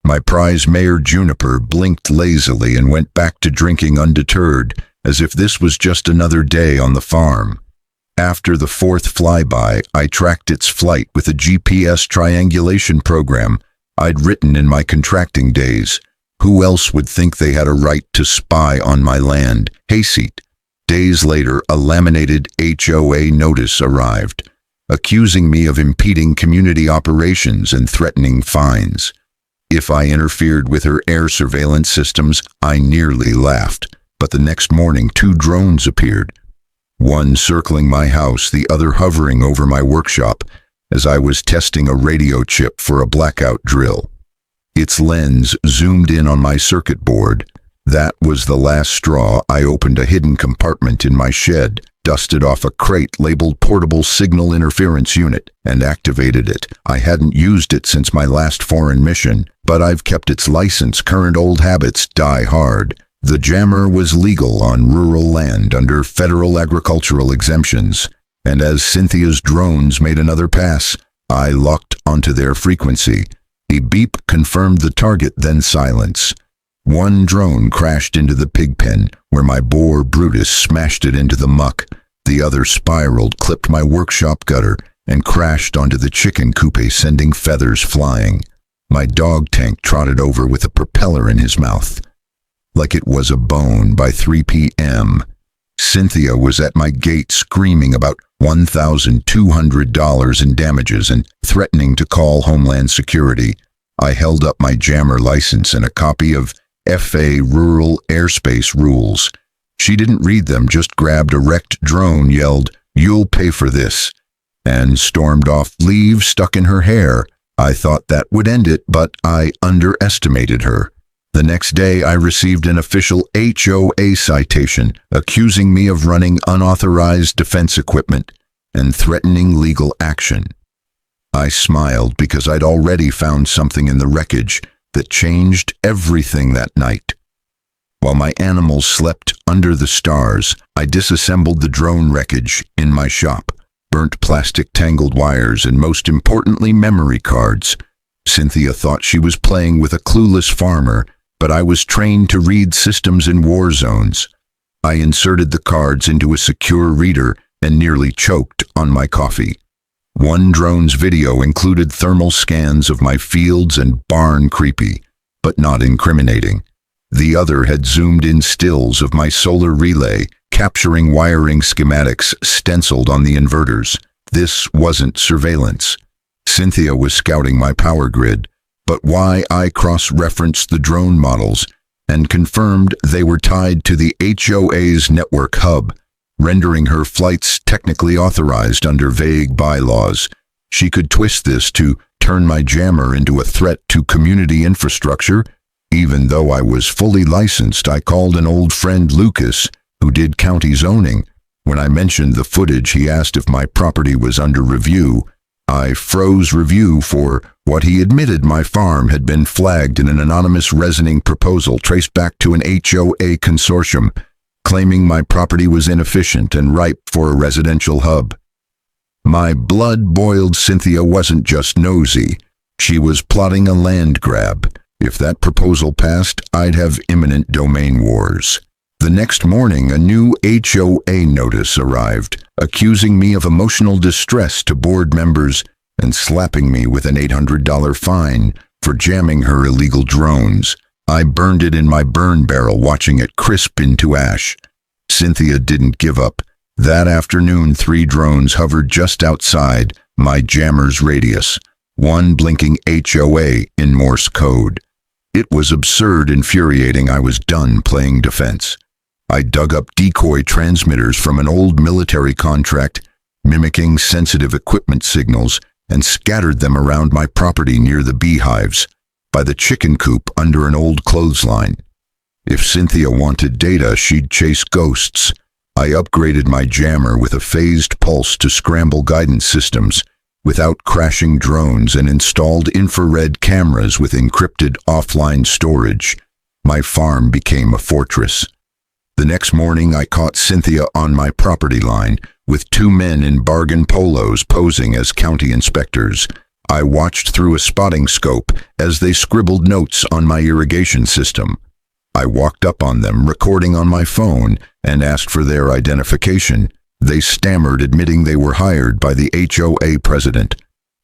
My prize mare Juniper blinked lazily and went back to drinking undeterred, as if this was just another day on the farm. After the fourth flyby, I tracked its flight with a GPS triangulation program I'd written in my contracting days. Who else would think they had a right to spy on my land? Hayseat. Days later, a laminated HOA notice arrived, accusing me of impeding community operations and threatening fines. If I interfered with her air surveillance systems, I nearly laughed. But the next morning, 2 drones appeared, one circling my house, the other hovering over my workshop as I was testing a radio chip for a blackout drill. Its lens zoomed in on my circuit board. That was the last straw. I opened a hidden compartment in my shed, dusted off a crate labeled Portable Signal Interference Unit, and activated it. I hadn't used it since my last foreign mission, but I've kept its license. Current old habits die hard. The jammer was legal on rural land under federal agricultural exemptions, and as Cynthia's drones made another pass, I locked onto their frequency. A beep confirmed the target, then silence. One drone crashed into the pig pen, where my boar Brutus smashed it into the muck. The other spiraled, clipped my workshop gutter, and crashed onto the chicken coop, sending feathers flying. My dog Tank trotted over with a propeller in his mouth, like it was a bone. By 3 p.m., Cynthia was at my gate screaming about $1,200 in damages and threatening to call Homeland Security. I held up my jammer license and a copy of FA Rural Airspace Rules. She didn't read them, just grabbed a wrecked drone, yelled, "You'll pay for this," and stormed off, leaves stuck in her hair. I thought that would end it, but I underestimated her. The next day, I received an official HOA citation accusing me of running unauthorized defense equipment and threatening legal action. I smiled because I'd already found something in the wreckage that changed everything that night. While my animals slept under the stars, I disassembled the drone wreckage in my shop, burnt plastic tangled wires, and most importantly, memory cards. Cynthia thought she was playing with a clueless farmer, but I was trained to read systems in war zones. I inserted the cards into a secure reader and nearly choked on my coffee. One drone's video included thermal scans of my fields and barn, creepy, but not incriminating. The other had zoomed in stills of my solar relay, capturing wiring schematics stenciled on the inverters. This wasn't surveillance. Cynthia was scouting my power grid, but why? I cross-referenced the drone models and confirmed they were tied to the HOA's network hub, rendering her flights technically authorized under vague bylaws. She could twist this to turn my jammer into a threat to community infrastructure. Even though I was fully licensed, I called an old friend, Lucas, who did county zoning. When I mentioned the footage, he asked if my property was under review. I froze review for what he admitted my farm had been flagged in an anonymous rezoning proposal traced back to an HOA consortium, claiming my property was inefficient and ripe for a residential hub. My blood boiled. Cynthia wasn't just nosy. She was plotting a land grab. If that proposal passed, I'd have imminent domain wars. The next morning, a new HOA notice arrived, accusing me of emotional distress to board members and slapping me with an $800 fine for jamming her illegal drones. I burned it in my burn barrel, watching it crisp into ash. Cynthia didn't give up. That afternoon, 3 drones hovered just outside my jammer's radius, one blinking HOA in Morse code. It was absurd, infuriating. I was done playing defense. I dug up decoy transmitters from an old military contract, mimicking sensitive equipment signals, and scattered them around my property near the beehives, by the chicken coop, under an old clothesline. If Cynthia wanted data, she'd chase ghosts. I upgraded my jammer with a phased pulse to scramble guidance systems without crashing drones, and installed infrared cameras with encrypted offline storage. My farm became a fortress. The next morning, I caught Cynthia on my property line with 2 men in bargain polos posing as county inspectors. I watched through a spotting scope as they scribbled notes on my irrigation system. I walked up on them, recording on my phone, and asked for their identification. They stammered, admitting they were hired by the HOA president.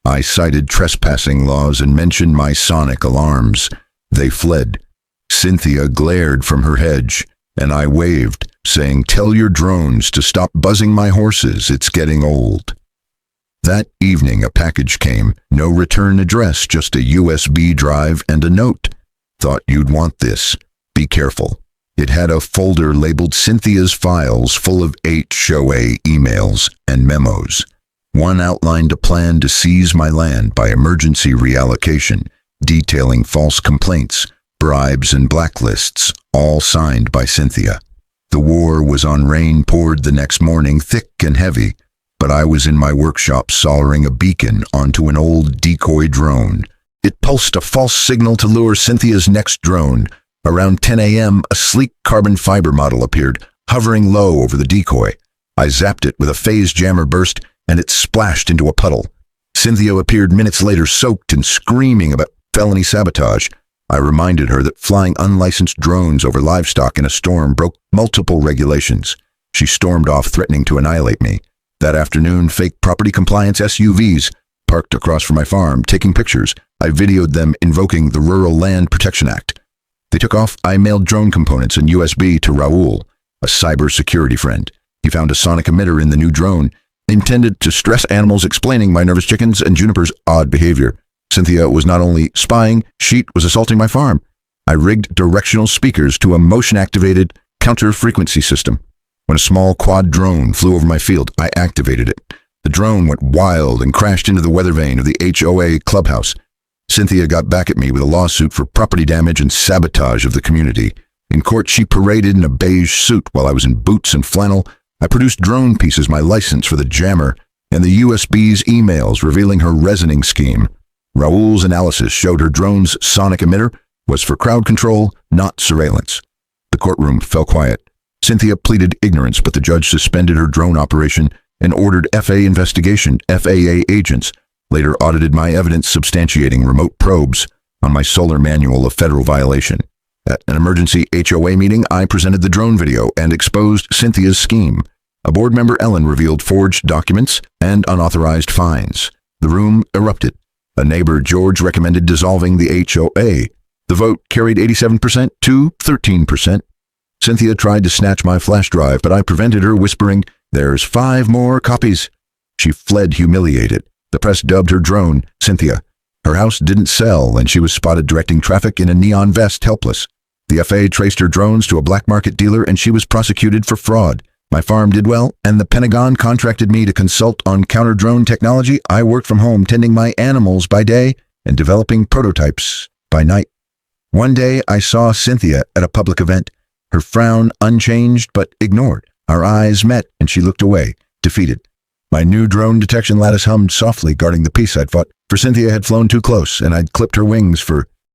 I cited trespassing laws and mentioned my sonic alarms. They fled. Cynthia glared from her hedge, and I waved, saying, "Tell your drones to stop buzzing my horses, it's getting old." That evening a package came, no return address, just a USB drive and a note. "Thought you'd want this. Be careful." It had a folder labeled Cynthia's Files full of HOA emails and memos. One outlined a plan to seize my land by emergency reallocation, detailing false complaints, bribes, and blacklists, all signed by Cynthia. The war was on. Rain poured the next morning, thick and heavy, but I was in my workshop soldering a beacon onto an old decoy drone. It pulsed a false signal to lure Cynthia's next drone. Around 10 a.m., a sleek carbon fiber model appeared, hovering low over the decoy. I zapped it with a phase jammer burst, and it splashed into a puddle. Cynthia appeared minutes later, soaked and screaming about felony sabotage. I reminded her that flying unlicensed drones over livestock in a storm broke multiple regulations. She stormed off, threatening to annihilate me. That afternoon, fake property compliance SUVs parked across from my farm, taking pictures. I videoed them invoking the Rural Land Protection Act. They took off. I mailed drone components and USB to Raul, a cybersecurity friend. He found a sonic emitter in the new drone, intended to stress animals, explaining my nervous chickens and Juniper's odd behavior. Cynthia was not only spying, she was assaulting my farm. I rigged directional speakers to a motion-activated counter-frequency system. When a small quad drone flew over my field, I activated it. The drone went wild and crashed into the weather vane of the HOA clubhouse. Cynthia got back at me with a lawsuit for property damage and sabotage of the community. In court, she paraded in a beige suit while I was in boots and flannel. I produced drone pieces, my license for the jammer, and the USB's emails revealing her reasoning scheme. Raul's analysis showed her drone's sonic emitter was for crowd control, not surveillance. The courtroom fell quiet. Cynthia pleaded ignorance, but the judge suspended her drone operation and ordered FAA investigation. FAA agents later audited my evidence substantiating remote probes on my solar manual of federal violation. At an emergency HOA meeting, I presented the drone video and exposed Cynthia's scheme. A board member, Ellen, revealed forged documents and unauthorized fines. The room erupted. A neighbor, George, recommended dissolving the HOA. The vote carried 87% to 13%. Cynthia tried to snatch my flash drive, but I prevented her, whispering, "There's 5 more copies." She fled humiliated. The press dubbed her drone Cynthia. Her house didn't sell, and she was spotted directing traffic in a neon vest, helpless. The FAA traced her drones to a black market dealer, and she was prosecuted for fraud. My farm did well, and the Pentagon contracted me to consult on counter-drone technology. I worked from home, tending my animals by day and developing prototypes by night. One day, I saw Cynthia at a public event, her frown unchanged but ignored. Our eyes met, and she looked away, defeated. My new drone detection lattice hummed softly, guarding the peace I'd fought. For Cynthia had flown too close, and I'd clipped her wings for